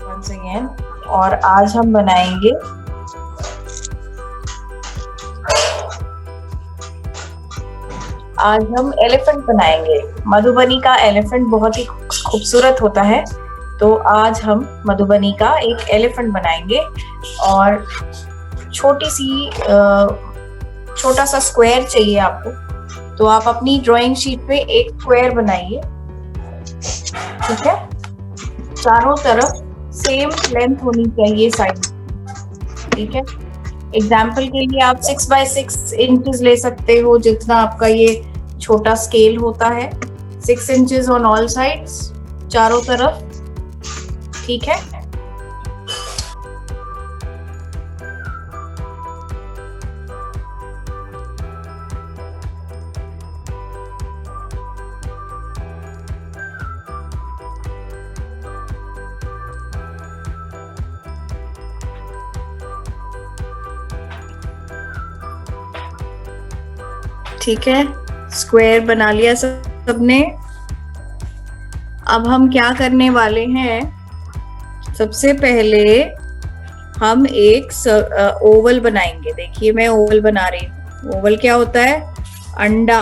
once again। और आज हम बनाएंगे एलिफेंट बनाएंगे। मधुबनी का एलिफेंट बहुत ही खूबसूरत होता है, तो आज हम मधुबनी का एक एलिफेंट बनाएंगे। और छोटा सा स्क्वायर चाहिए आपको, तो आप अपनी ड्राइंग शीट पे एक स्क्वायर बनाइए। ठीक है, चारों तरफ सेम लेंथ होनी चाहिए साइड। ठीक है, एग्जाम्पल के लिए आप 6x6 ले सकते हो, जितना आपका ये छोटा स्केल होता है। 6 इंचेस ऑन ऑल साइड्स, चारों तरफ। ठीक है, ठीक है, स्क्वायर बना लिया सबने। अब हम क्या करने वाले हैं, सबसे पहले हम एक ओवल बनाएंगे। देखिए मैं ओवल बना रही हूँ। ओवल क्या होता है? अंडा,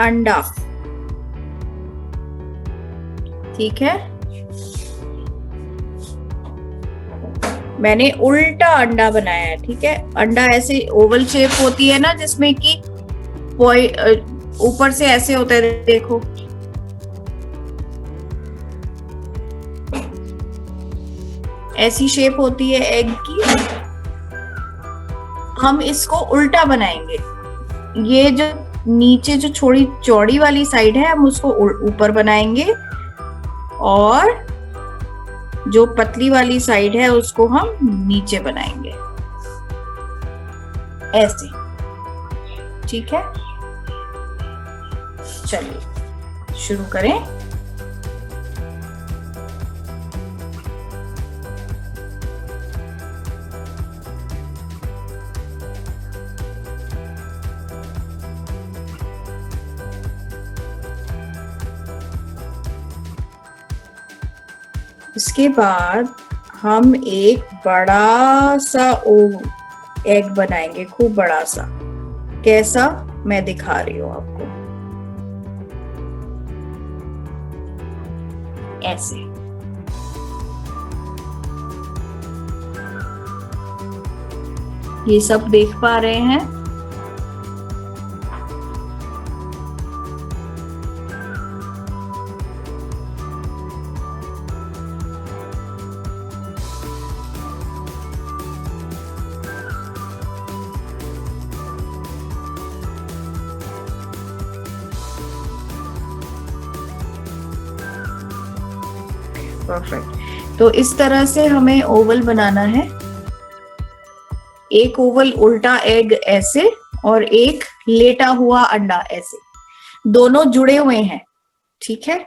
अंडा। ठीक है, मैंने उल्टा अंडा बनाया है। ठीक है, अंडा ऐसे ओवल शेप होती है ना, जिसमें कि ऊपर से ऐसे होता है, देखो। ऐसी शेप होती है एग की। हम इसको उल्टा बनाएंगे। ये जो नीचे जो थोड़ी चौड़ी वाली साइड है, हम उसको ऊपर बनाएंगे, और जो पतली वाली साइड है उसको हम नीचे बनाएंगे, ऐसे। ठीक है, चलिए शुरू करें। इसके बाद हम एक बड़ा सा एग बनाएंगे, खूब बड़ा सा। कैसा, मैं दिखा रही हूँ आपको, ऐसे। ये सब देख पा रहे हैं? परफेक्ट। तो इस तरह से हमें ओवल बनाना है। एक ओवल उल्टा एग ऐसे, और एक लेटा हुआ अंडा ऐसे, दोनों जुड़े हुए हैं। ठीक है,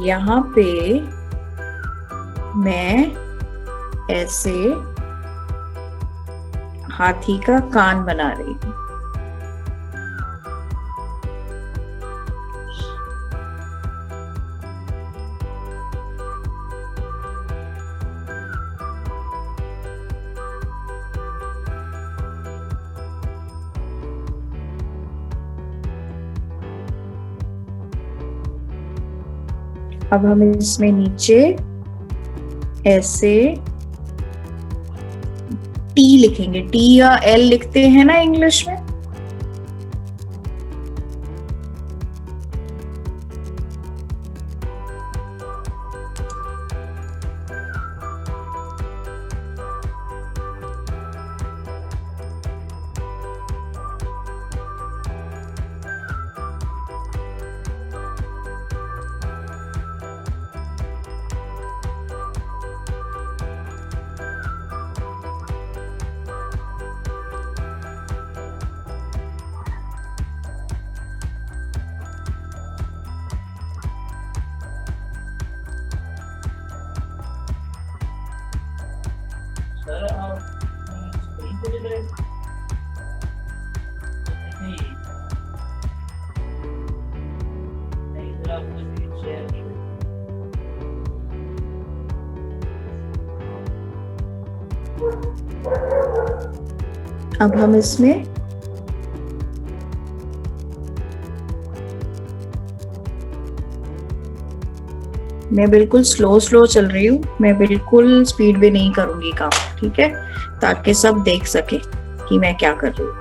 यहाँ पे मैं ऐसे हाथी का कान बना रही हूँ। अब हम इसमें नीचे ऐसे टी लिखेंगे। टी या एल लिखते हैं ना इंग्लिश में। अब हम इसमें मैं बिल्कुल स्लो चल रही हूँ, मैं बिल्कुल स्पीड में नहीं करूंगी काम, ठीक है, ताकि सब देख सके कि मैं क्या कर रही हूँ।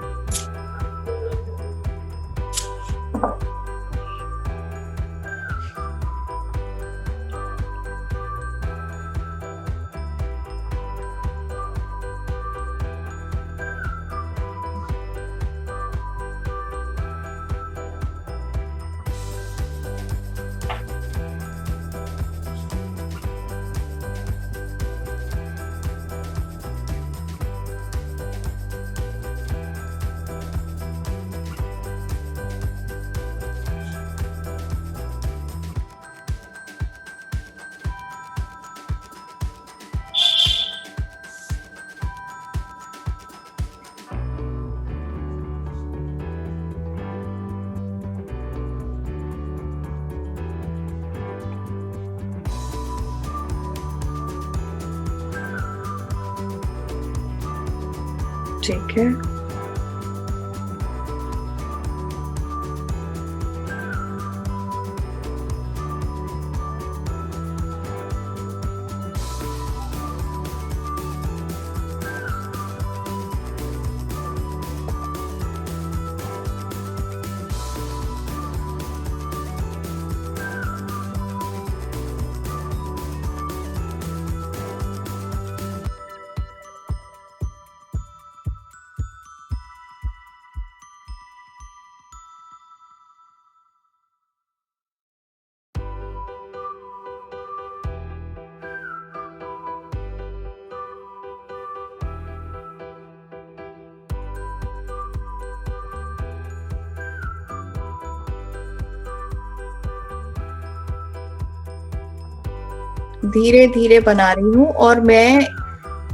ठीक है, धीरे धीरे बना रही हूँ। और मैं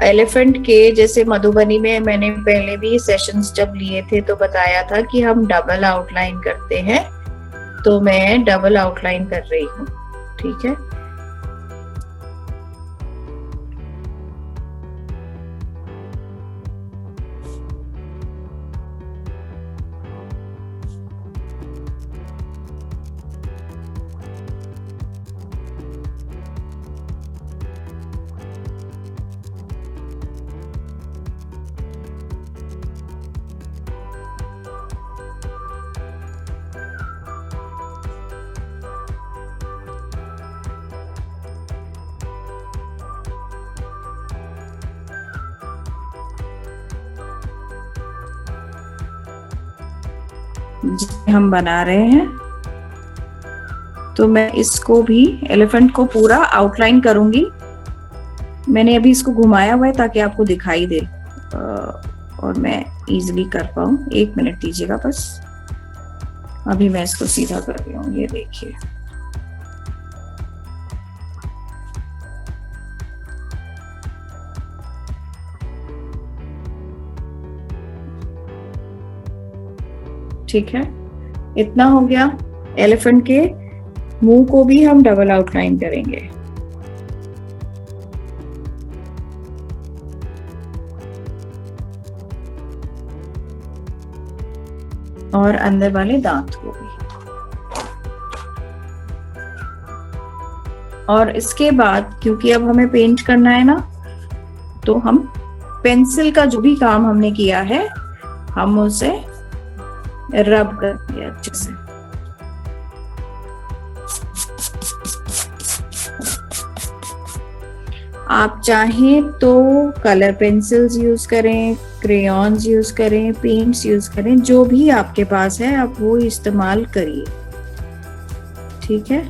एलिफेंट के जैसे मधुबनी में मैंने पहले भी सेशंस जब लिए थे तो बताया था कि हम डबल आउटलाइन करते हैं, तो मैं डबल आउटलाइन कर रही हूँ, ठीक है। हम बना रहे हैं, तो मैं इसको भी एलिफेंट को पूरा आउटलाइन करूंगी। मैंने अभी इसको घुमाया हुआ है ताकि आपको दिखाई दे और मैं इजीली कर पाऊं। 1 मिनट दीजिएगा बस, अभी मैं इसको सीधा कर रही हूँ, ये देखिए। ठीक है, इतना हो गया। एलिफेंट के मुंह को भी हम डबल आउटलाइन करेंगे। और अंदर वाले दांत को भी। और इसके बाद क्योंकि अब हमें पेंट करना है ना, तो हम पेंसिल का जो भी काम हमने किया है हम उसे रब करते हैं अच्छे से। आप चाहें तो कलर पेंसिल्स यूज करें, क्रेयॉन्स यूज करें, पेंट्स यूज करें, जो भी आपके पास है आप वो इस्तेमाल करिए, ठीक है।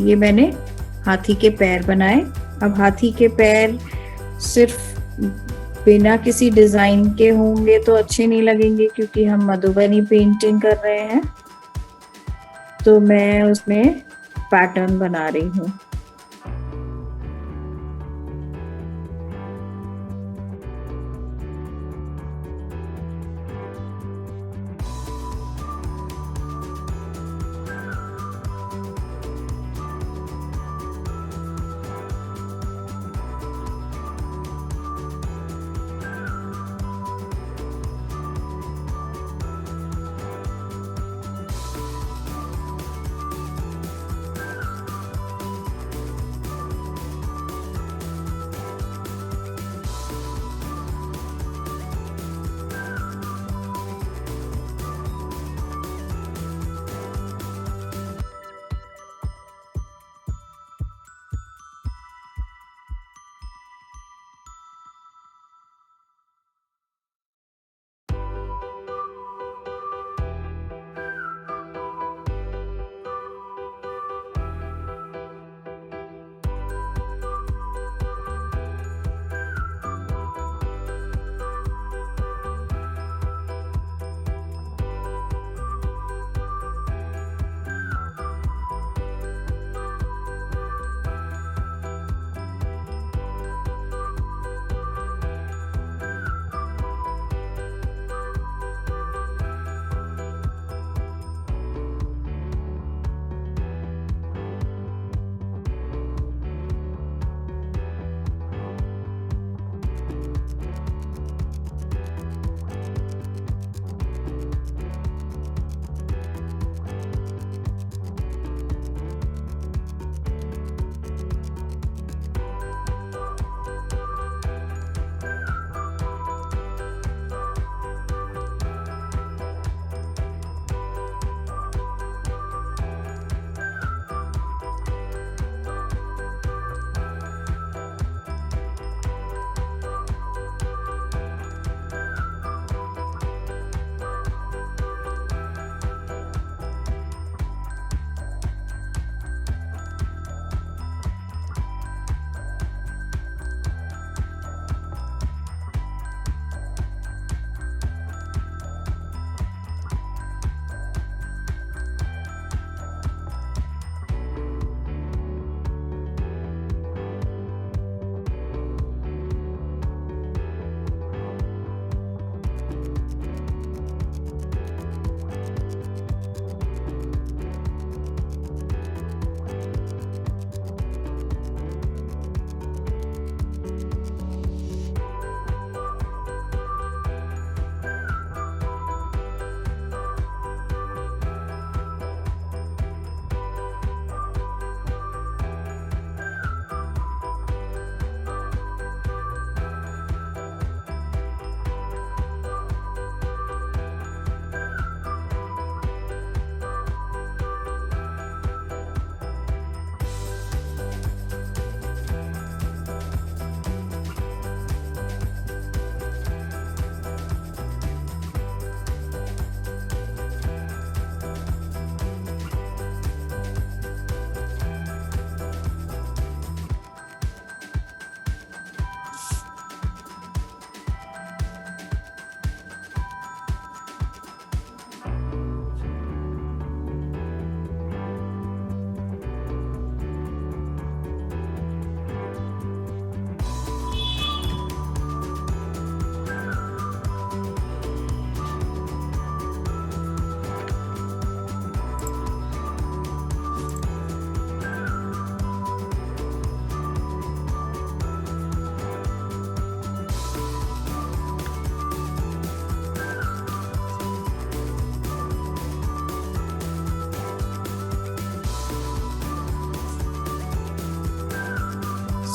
ये मैंने हाथी के पैर बनाए। अब हाथी के पैर सिर्फ बिना किसी डिजाइन के होंगे तो अच्छे नहीं लगेंगे, क्योंकि हम मधुबनी पेंटिंग कर रहे हैं, तो मैं उसमें पैटर्न बना रही हूँ।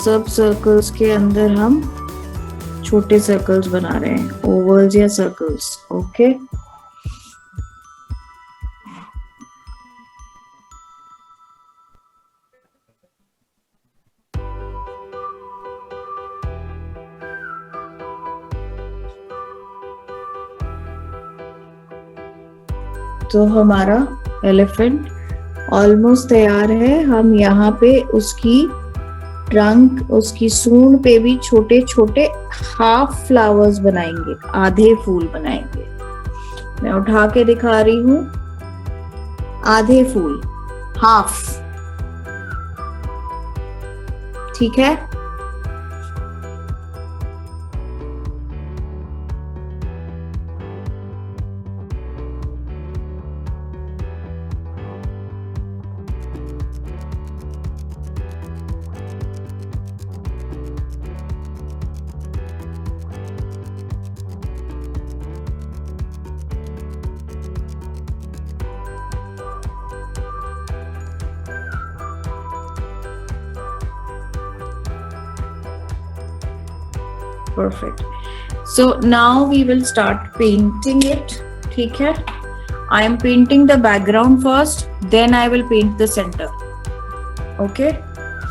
सब सर्कल्स के अंदर हम छोटे सर्कल्स बना रहे हैं, ओवल्स या सर्कल्स। ओके, तो हमारा एलिफेंट ऑलमोस्ट तैयार है। हम यहाँ पे उसकी ट्रंक, उसकी सूंड पे भी छोटे छोटे हाफ फ्लावर्स बनाएंगे, आधे फूल बनाएंगे। मैं उठा के दिखा रही हूँ, आधे फूल, हाफ। ठीक है, perfect. So now we will start painting it. ठीक है, I am painting the background first, then I will paint the center. Okay,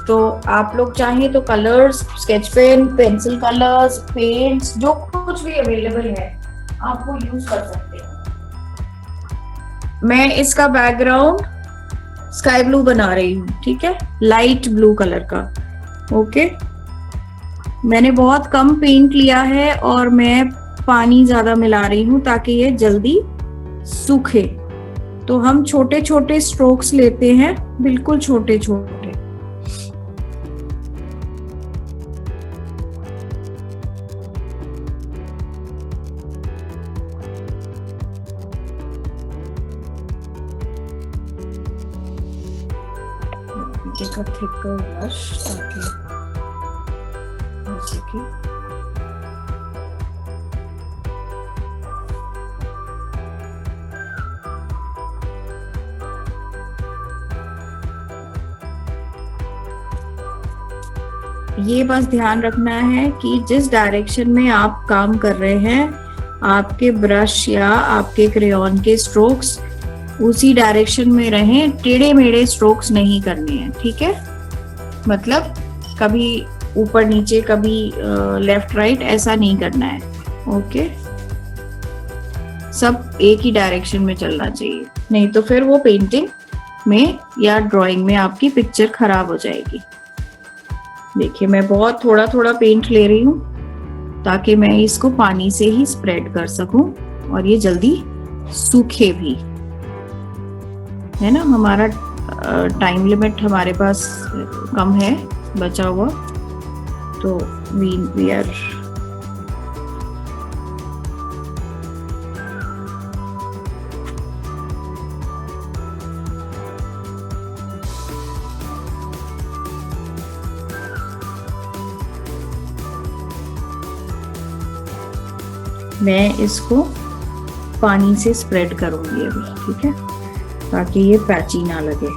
तो आप लोग चाहें तो colours, sketch pen, pencil colours, paints, जो कुछ भी अवेलेबल है आप वो यूज कर सकते हैं। मैं इसका बैकग्राउंड स्काई ब्लू बना रही हूँ, ठीक है, लाइट ब्लू कलर का। ओके, मैंने बहुत कम पेंट लिया है और मैं पानी ज्यादा मिला रही हूँ ताकि ये जल्दी सूखे। तो हम छोटे छोटे स्ट्रोक्स लेते हैं, बिल्कुल छोटे छोटे। एक थिक ब्रश ताकि की ये बस ध्यान रखना है कि जिस डायरेक्शन में आप काम कर रहे हैं, आपके ब्रश या आपके क्रेयॉन के स्ट्रोक्स उसी डायरेक्शन में रहें, टेढ़े मेढ़े स्ट्रोक्स नहीं करने हैं। ठीक है, मतलब कभी ऊपर नीचे, कभी लेफ्ट राइट, ऐसा नहीं करना है। ओके, सब एक ही डायरेक्शन में चलना चाहिए, नहीं तो फिर वो पेंटिंग में या ड्राइंग में आपकी पिक्चर खराब हो जाएगी। देखिए, मैं बहुत थोड़ा थोड़ा पेंट ले रही हूँ ताकि मैं इसको पानी से ही स्प्रेड कर सकूं और ये जल्दी सूखे भी, है ना। हमारा टाइम लिमिट हमारे पास कम है बचा हुआ, तो वी आर मैं इसको पानी से स्प्रेड करूंगी अभी, ठीक है, ताकि ये पैची ना लगे।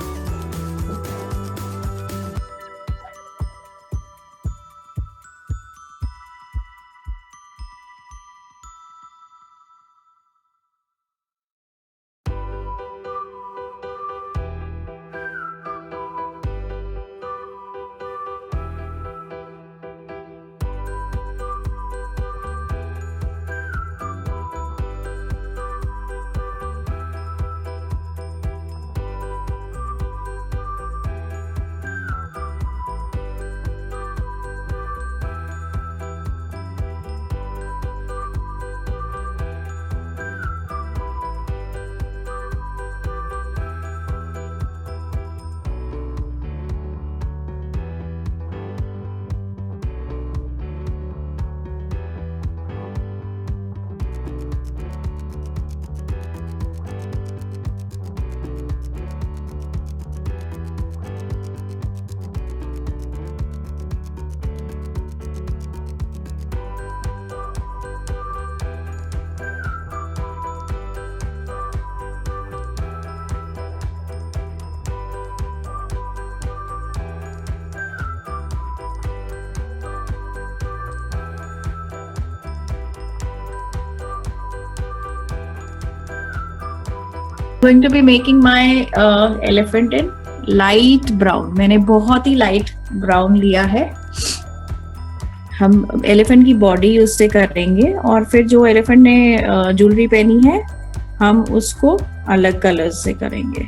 Going to be making my elephant in light brown. मैंने बहुत ही लाइट ब्राउन लिया है। हम एलिफेंट की बॉडी उससे करेंगे और फिर जो एलिफेंट ने ज्वेलरी पहनी है हम उसको अलग कलर से करेंगे।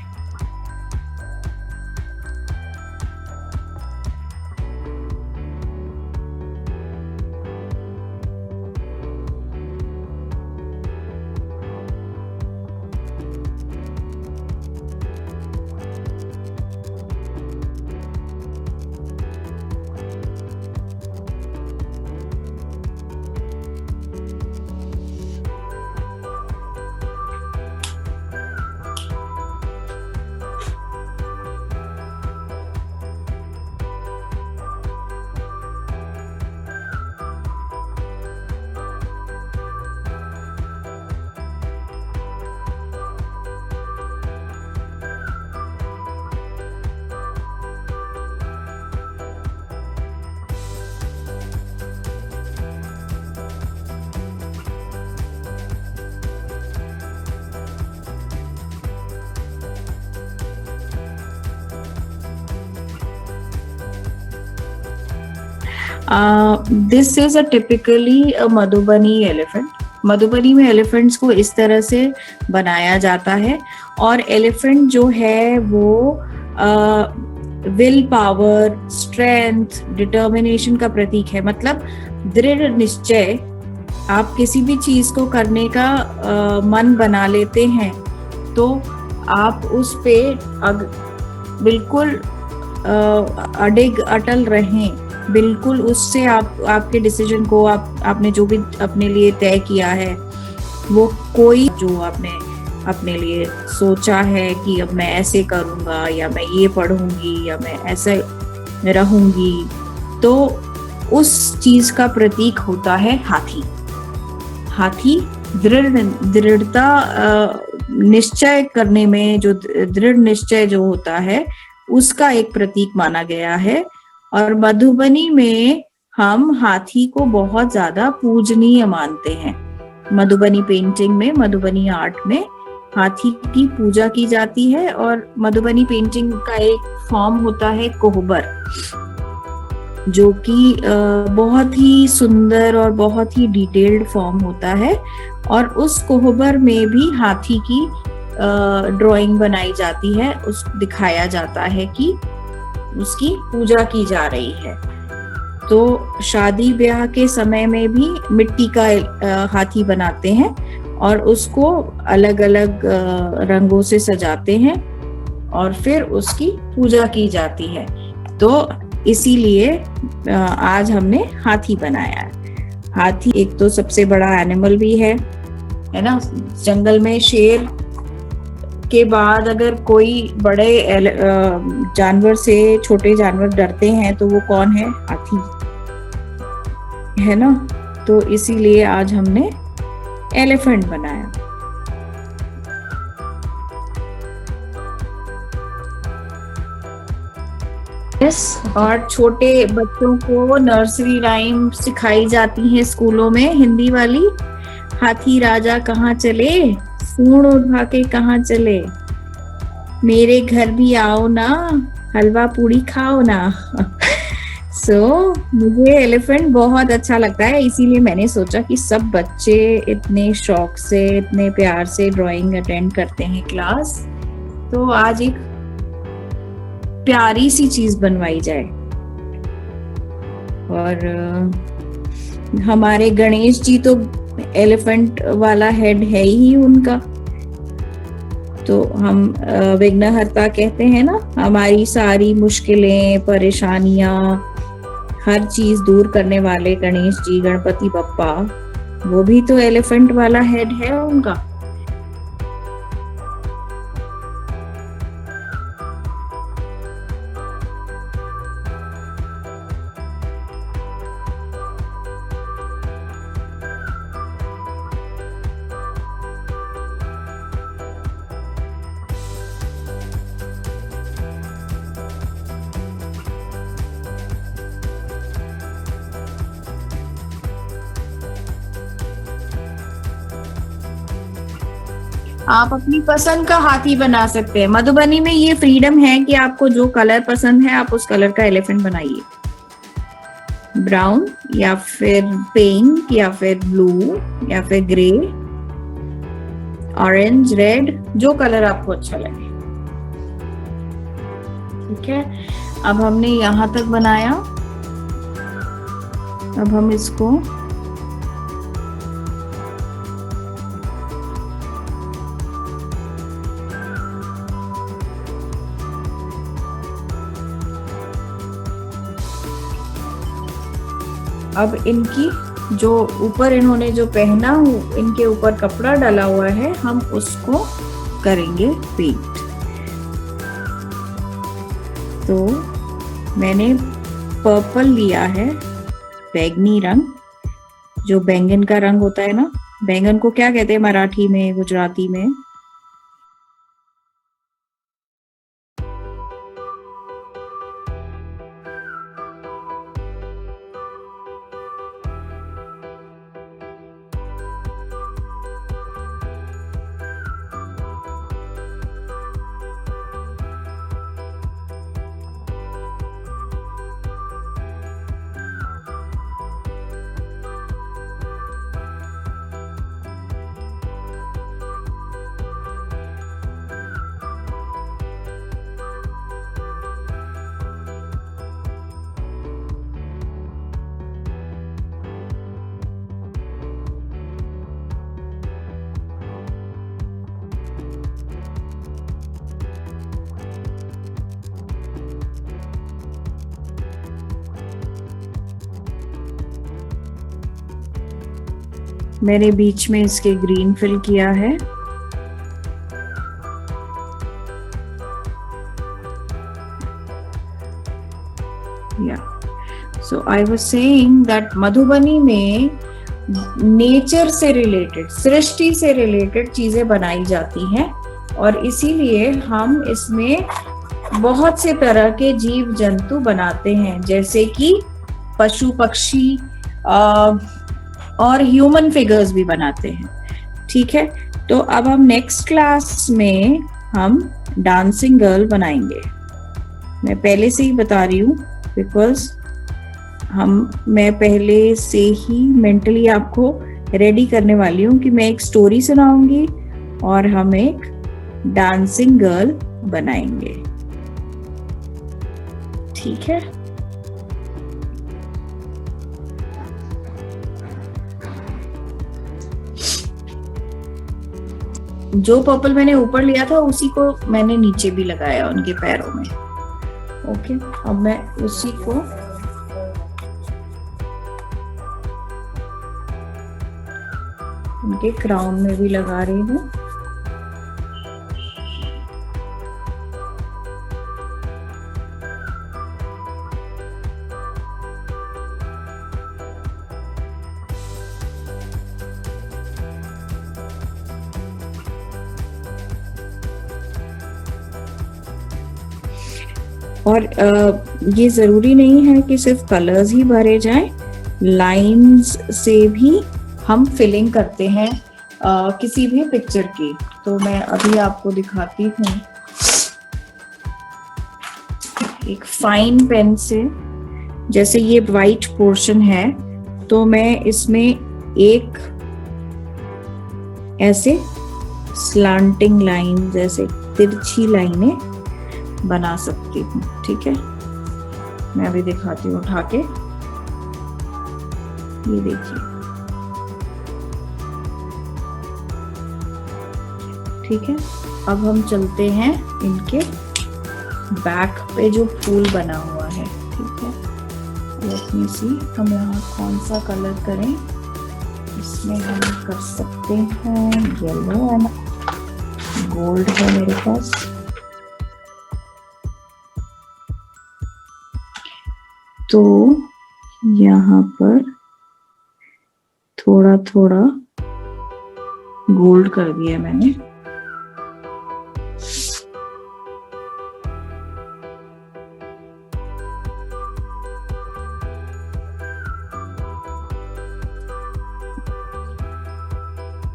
This is a typically a Madhubani elephant. Madhubani में एलिफेंट्स को इस तरह से बनाया जाता है और एलिफेंट जो है वो विल पावर, स्ट्रेंथ, डिटर्मिनेशन का प्रतीक है। मतलब दृढ़ निश्चय, आप किसी भी चीज को करने का मन बना लेते हैं तो आप उस पे बिल्कुल अडिग अटल रहें, बिल्कुल उससे आपके डिसीजन को आपने जो भी अपने लिए तय किया है वो कोई जो आपने अपने लिए सोचा है कि अब मैं ऐसे करूंगा या मैं ये पढ़ूंगी या मैं ऐसे रहूंगी, तो उस चीज का प्रतीक होता है हाथी। हाथी दृढ़ता, निश्चय करने में जो दृढ़ निश्चय जो होता है उसका एक प्रतीक माना गया है। और मधुबनी में हम हाथी को बहुत ज्यादा पूजनीय मानते हैं। मधुबनी पेंटिंग में, मधुबनी आर्ट में हाथी की पूजा की जाती है। और मधुबनी पेंटिंग का एक फॉर्म होता है कोहबर, जो कि बहुत ही सुंदर और बहुत ही डिटेल्ड फॉर्म होता है। और उस कोहबर में भी हाथी की ड्राइंग बनाई जाती है, उस दिखाया जाता है कि उसकी पूजा की जा रही है। तो शादी ब्याह के समय में भी मिट्टी का हाथी बनाते हैं और उसको अलग अलग रंगों से सजाते हैं और फिर उसकी पूजा की जाती है। तो इसीलिए आज हमने हाथी बनाया है। हाथी एक तो सबसे बड़ा एनिमल भी है ना। जंगल में शेर के बाद अगर कोई बड़े जानवर से छोटे जानवर डरते हैं तो वो कौन है? हाथी है ना। तो इसीलिए आज हमने एलिफेंट बनाया। और छोटे बच्चों को नर्सरी राइम सिखाई जाती है स्कूलों में, हिंदी वाली। हाथी राजा कहाँ चले, सूंड उठा के कहाँ चले, मेरे घर भी आओ ना, हलवा पूड़ी खाओ ना। मुझे एलिफेंट बहुत अच्छा लगता है, इसीलिए मैंने सोचा कि सब बच्चे इतने शौक से, इतने प्यार से ड्राइंग अटेंड करते हैं क्लास, तो आज एक प्यारी सी चीज बनवाई जाए। और हमारे गणेश जी तो एलिफेंट वाला हेड है ही उनका, तो हम विघ्नहर्ता कहते हैं ना। हमारी सारी मुश्किलें, परेशानियां, हर चीज दूर करने वाले गणेश जी, गणपति बप्पा, वो भी तो एलिफेंट वाला हेड है उनका। आप अपनी पसंद का हाथी बना सकते हैं। मधुबनी में ये फ्रीडम है कि आपको जो कलर पसंद है आप उस कलर का एलिफेंट बनाइए, ब्राउन या फिर पिंक या फिर ब्लू या फिर ग्रे, ऑरेंज, रेड, जो कलर आपको अच्छा लगे। ठीक है, अब हमने यहां तक बनाया। अब हम इसको अब इनकी जो ऊपर इन्होंने जो पहना, इनके ऊपर कपड़ा डाला हुआ है, हम उसको करेंगे पेंट। तो मैंने पर्पल लिया है, बैंगनी रंग, जो बैंगन का रंग होता है ना, बैंगन को क्या कहते हैं मराठी में, गुजराती में? मैंने बीच में इसके ग्रीन फिल किया है। So I was saying that Madhubani में नेचर से रिलेटेड, सृष्टि से रिलेटेड चीजें बनाई जाती हैं, और इसीलिए हम इसमें बहुत से तरह के जीव जंतु बनाते हैं, जैसे कि पशु पक्षी और ह्यूमन फिगर्स भी बनाते हैं। ठीक है, तो अब हम नेक्स्ट क्लास में हम डांसिंग गर्ल बनाएंगे। मैं पहले से ही बता रही हूँ, बिकॉज मैं पहले से ही मेंटली आपको रेडी करने वाली हूँ कि मैं एक स्टोरी सुनाऊंगी और हम एक डांसिंग गर्ल बनाएंगे। ठीक है, जो पर्पल मैंने ऊपर लिया था उसी को मैंने नीचे भी लगाया उनके पैरों में। ओके, अब मैं उसी को उनके क्राउन में भी लगा रही हूँ। और ये जरूरी नहीं है कि सिर्फ कलर्स ही भरे जाएं, लाइंस से भी हम फिलिंग करते हैं किसी भी पिक्चर की। तो मैं अभी आपको दिखाती हूँ एक फाइन पेन से। जैसे ये वाइट पोर्शन है, तो मैं इसमें एक ऐसे स्लांटिंग लाइन, जैसे तिरछी लाइनें बना सकती हूँ। ठीक है, मैं अभी दिखाती हूँ उठा के। ये देखिए, ठीक है। अब हम चलते हैं इनके बैक पे जो फूल बना हुआ है। ठीक है, लेट मी सी हम यहाँ कौन सा कलर करें। इसमें हम कर सकते हैं येलो एंड गोल्ड है मेरे पास। तो यहाँ पर थोड़ा थोड़ा गोल्ड कर दिया मैंने।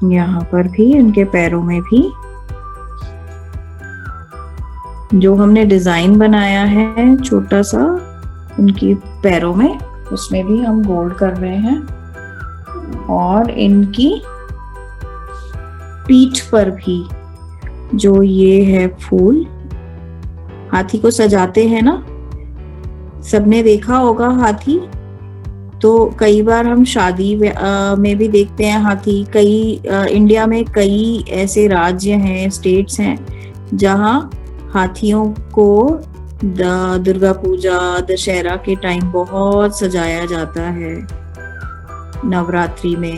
यहाँ पर भी उनके पैरों में भी जो हमने डिजाइन बनाया है छोटा सा उनकी पैरों में, उसमें भी हम गोल्ड कर रहे हैं। और इनकी पीठ पर भी जो ये है फूल, हाथी को सजाते हैं ना, सबने देखा होगा हाथी। तो कई बार हम शादी में भी देखते हैं हाथी। इंडिया में कई ऐसे राज्य हैं, स्टेट्स हैं जहाँ हाथियों को दुर्गा पूजा, दशहरा के टाइम बहुत सजाया जाता है, नवरात्रि में,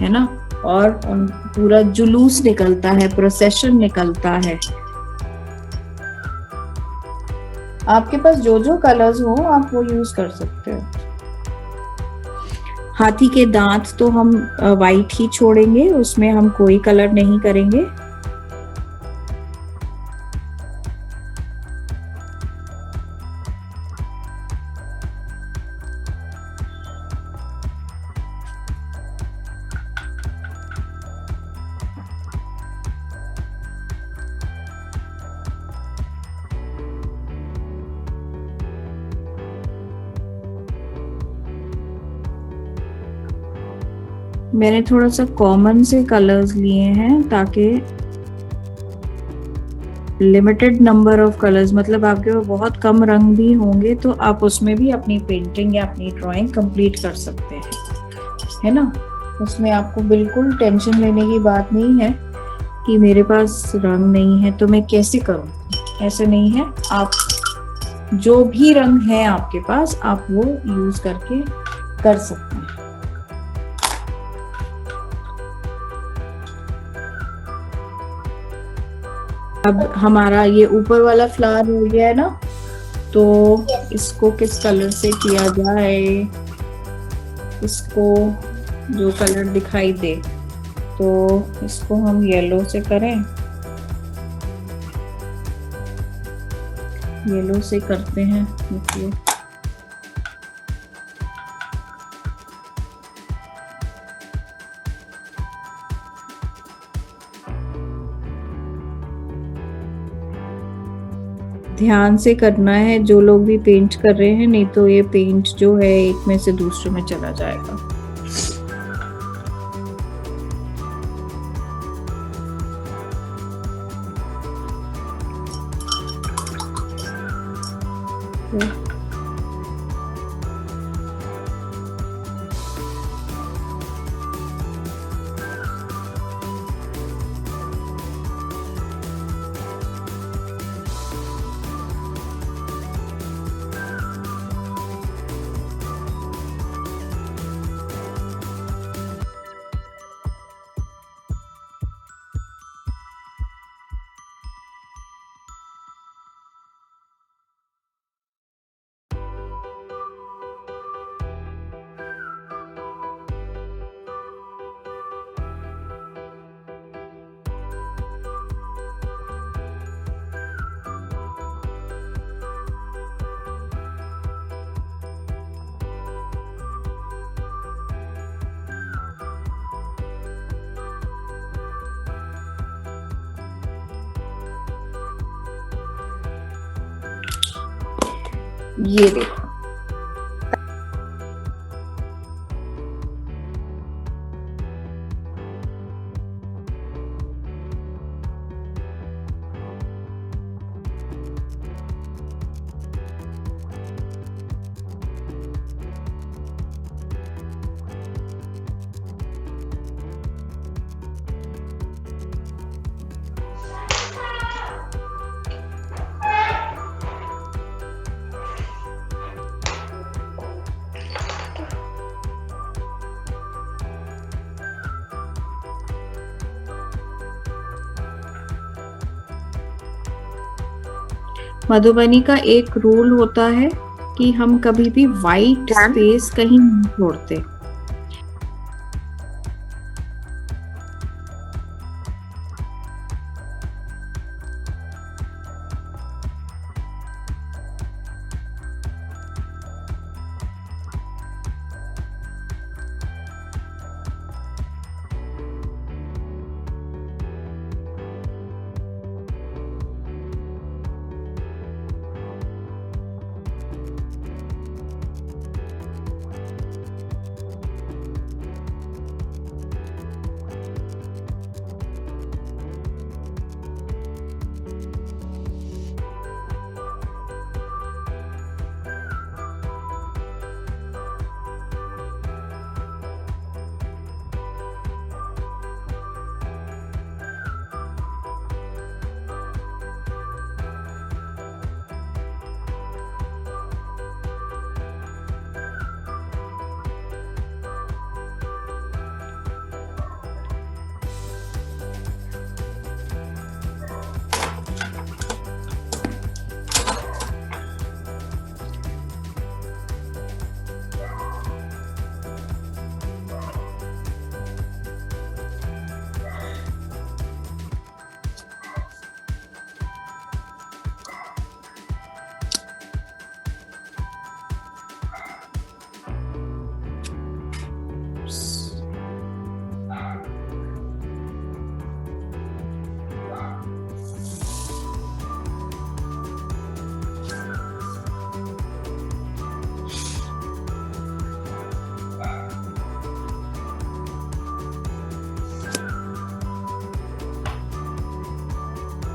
है ना। और पूरा जुलूस निकलता है, प्रोसेशन निकलता है। आपके पास जो जो कलर्स हो आप वो यूज कर सकते हो। हाथी के दांत तो हम वाइट ही छोड़ेंगे, उसमें हम कोई कलर नहीं करेंगे। मैंने थोड़ा सा कॉमन से कलर्स लिए हैं ताकि लिमिटेड नंबर ऑफ कलर्स, मतलब आपके पास बहुत कम रंग भी होंगे तो आप उसमें भी अपनी पेंटिंग या अपनी ड्राइंग कंप्लीट कर सकते हैं, है ना। उसमें आपको बिल्कुल टेंशन लेने की बात नहीं है कि मेरे पास रंग नहीं है तो मैं कैसे करूं, ऐसे नहीं है। आप जो भी रंग है आपके पास आप वो यूज करके कर सकते हैं। अब हमारा ये ऊपर वाला फ्लावर हो गया है ना, तो इसको किस कलर से किया जाए, इसको जो कलर दिखाई दे, तो इसको हम येलो से करें। येलो से करते हैं, देखिए ध्यान से करना है जो लोग भी पेंट कर रहे हैं, नहीं तो ये पेंट जो है एक में से दूसरे में चला जाएगा। ये देखो, मधुबनी का एक रूल होता है कि हम कभी भी वाइट स्पेस कहीं नहीं छोड़ते।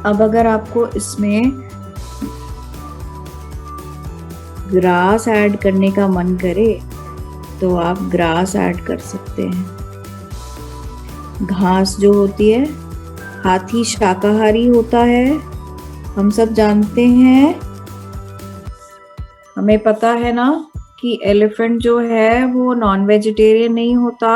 अब अगर आपको इसमें ग्रास ऐड करने का मन करे तो आप ग्रास ऐड कर सकते हैं। घास जो होती है, हाथी शाकाहारी होता है, हम सब जानते हैं। हमें पता है ना कि एलिफेंट जो है वो नॉन वेजिटेरियन नहीं होता।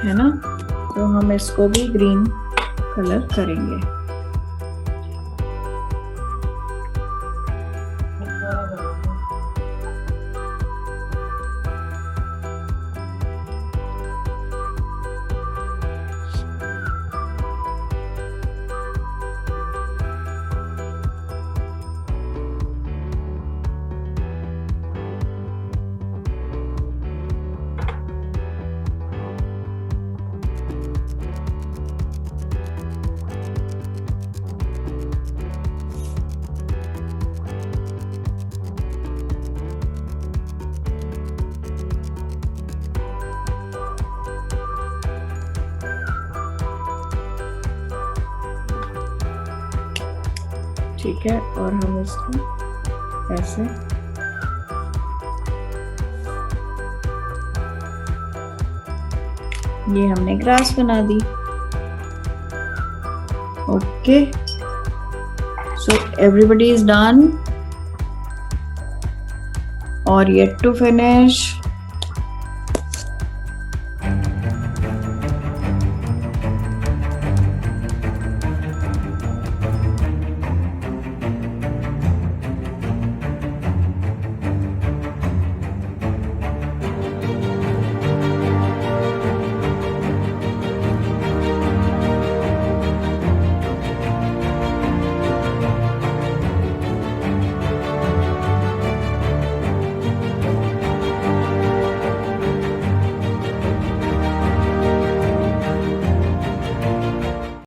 है ना, तो हम इसको भी ग्रीन कलर करेंगे। ठीक है, और हम इसको ऐसे ये हमने ग्रास बना दी। Okay, so everybody is done और येट टू फिनिश।